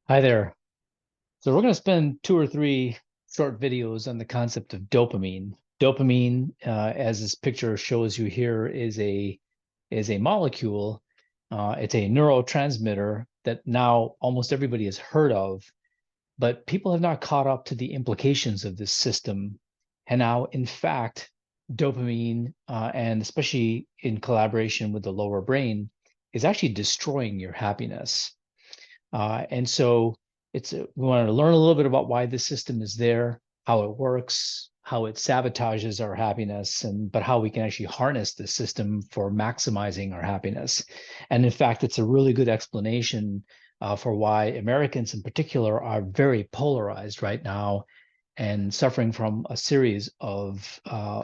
Hi there. So we're going to spend two or three short videos on the concept of dopamine. Dopamine, as this picture shows you here, is a molecule. It's a neurotransmitter that now almost everybody has heard of, but people have not caught up to the implications of this system. And now, in fact, dopamine, and especially in collaboration with the lower brain, is actually destroying your happiness. And so we wanted to learn a little bit about why this system is there, how it works, how it sabotages our happiness, but how we can actually harness this system for maximizing our happiness. And in fact, it's a really good explanation for why Americans in particular are very polarized right now and suffering from a series of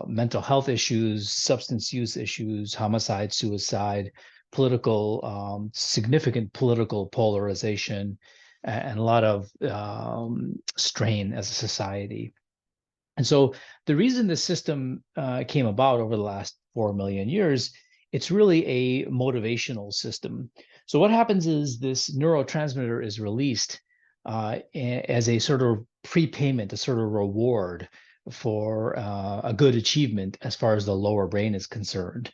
mental health issues, substance use issues, homicide, suicide, significant political polarization, and a lot of strain as a society. And so the reason this system came about over the last 4 million years, it's really a motivational system. So what happens is this neurotransmitter is released as a sort of prepayment, a sort of reward for a good achievement as far as the lower brain is concerned.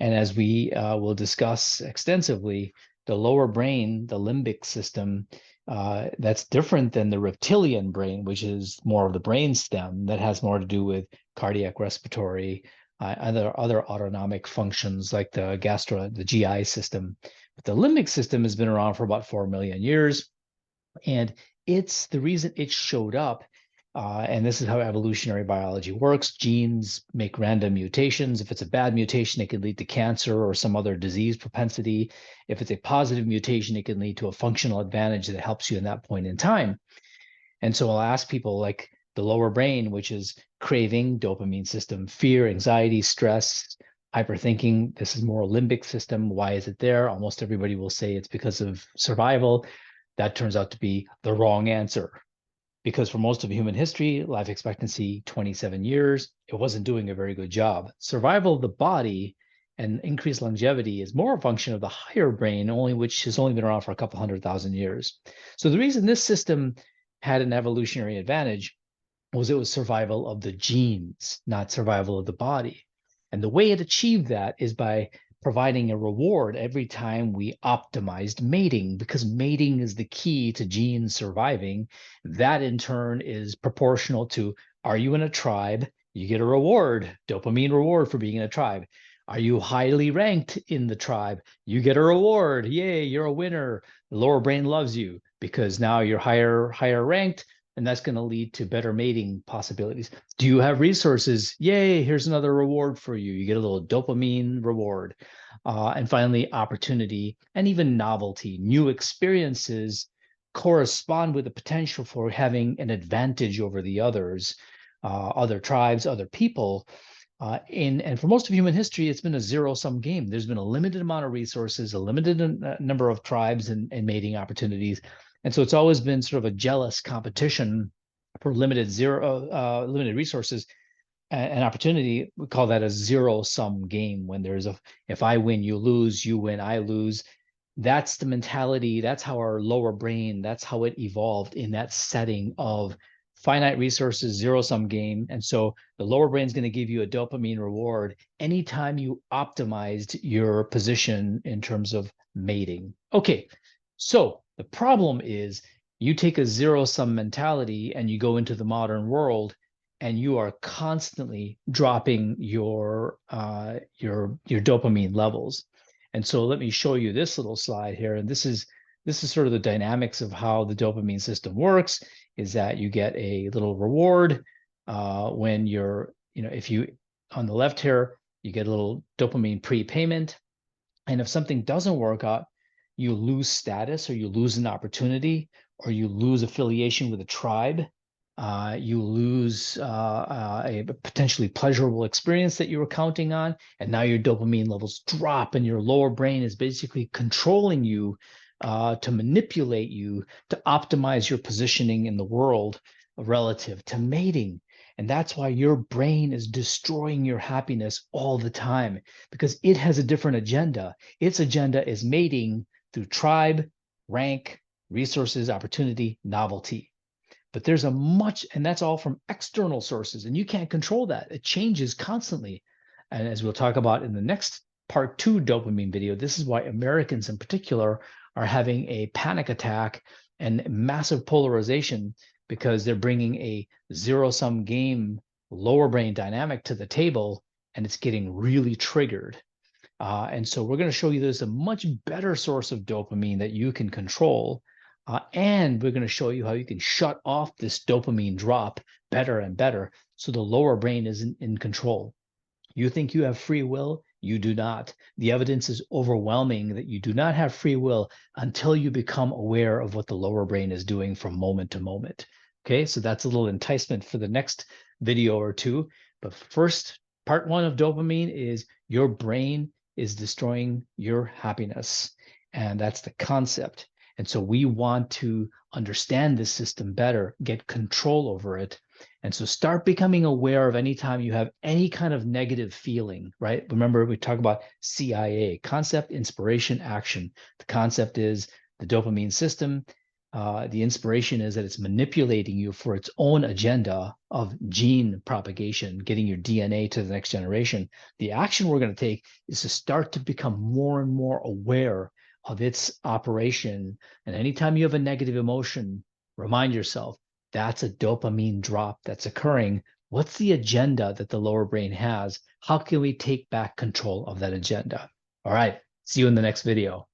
And as we will discuss extensively, the lower brain, the limbic system, that's different than the reptilian brain, which is more of the brain stem that has more to do with cardiac, respiratory, other autonomic functions like the GI system. But the limbic system has been around for about 4 million years, and it's the reason it showed up. And this is how evolutionary biology works. Genes make random mutations. If it's a bad mutation, it can lead to cancer or some other disease propensity. If it's a positive mutation, it can lead to a functional advantage that helps you in that point in time. And so I'll ask people like the lower brain, which is craving, dopamine system, fear, anxiety, stress, hyperthinking. This is more limbic system. Why is it there? Almost everybody will say it's because of survival. That turns out to be the wrong answer because for most of human history, life expectancy 27 years, it wasn't doing a very good job. Survival of the body and increased longevity is more a function of the higher brain, only which has only been around for a couple 100,000 years. So the reason this system had an evolutionary advantage was it was survival of the genes, not survival of the body. And the way it achieved that is by providing a reward every time we optimized mating, because mating is the key to genes surviving. That in turn is proportional to, are you in a tribe? You get a reward, dopamine reward for being in a tribe. Are you highly ranked in the tribe? You get a reward. Yay, you're a winner. The lower brain loves you because now you're higher ranked, and that's going to lead to better mating possibilities. Do you have resources? Yay, here's another reward for you. You get a little dopamine reward. And finally, opportunity and even novelty. New experiences correspond with the potential for having an advantage over the others, other tribes, other people. And for most of human history, it's been a zero-sum game. There's been a limited amount of resources, a limited number of tribes and mating opportunities. And so it's always been sort of a jealous competition for limited resources and opportunity. We call that a zero-sum game when if I win, you lose, you win, I lose. That's the mentality. That's how our lower brain, that's how it evolved in that setting of finite resources, zero-sum game. And so the lower brain is going to give you a dopamine reward anytime you optimized your position in terms of mating. Okay, so the problem is you take a zero-sum mentality and you go into the modern world and you are constantly dropping your dopamine levels. And so let me show you this little slide here. And this is sort of the dynamics of how the dopamine system works, is that you get a little reward when if you, on the left here, you get a little dopamine prepayment. And if something doesn't work out, you lose status or you lose an opportunity or you lose affiliation with a tribe. You lose a potentially pleasurable experience that you were counting on, and now your dopamine levels drop, and your lower brain is basically controlling you to manipulate you to optimize your positioning in the world relative to mating. And that's why your brain is destroying your happiness all the time because it has a different agenda. Its agenda is mating through tribe, rank, resources, opportunity, novelty. But there's and that's all from external sources, and you can't control that. It changes constantly. And as we'll talk about in the next part 2 dopamine video, this is why Americans in particular are having a panic attack and massive polarization, because they're bringing a zero-sum game lower brain dynamic to the table, and it's getting really triggered. And so we're going to show you there's a much better source of dopamine that you can control. And we're going to show you how you can shut off this dopamine drop better and better, so the lower brain isn't in control. You think you have free will? You do not. The evidence is overwhelming that you do not have free will until you become aware of what the lower brain is doing from moment to moment. Okay, so that's a little enticement for the next video or two. But first, part 1 of dopamine is your brain is destroying your happiness. And that's the concept. And so we want to understand this system better, get control over it. And so start becoming aware of any time you have any kind of negative feeling, right? Remember, we talk about CIA, concept, inspiration, action. The concept is the dopamine system. The inspiration is that it's manipulating you for its own agenda of gene propagation, getting your DNA to the next generation. The action we're going to take is to start to become more and more aware of its operation. And anytime you have a negative emotion, remind yourself, that's a dopamine drop that's occurring. What's the agenda that the lower brain has? How can we take back control of that agenda? All right, see you in the next video.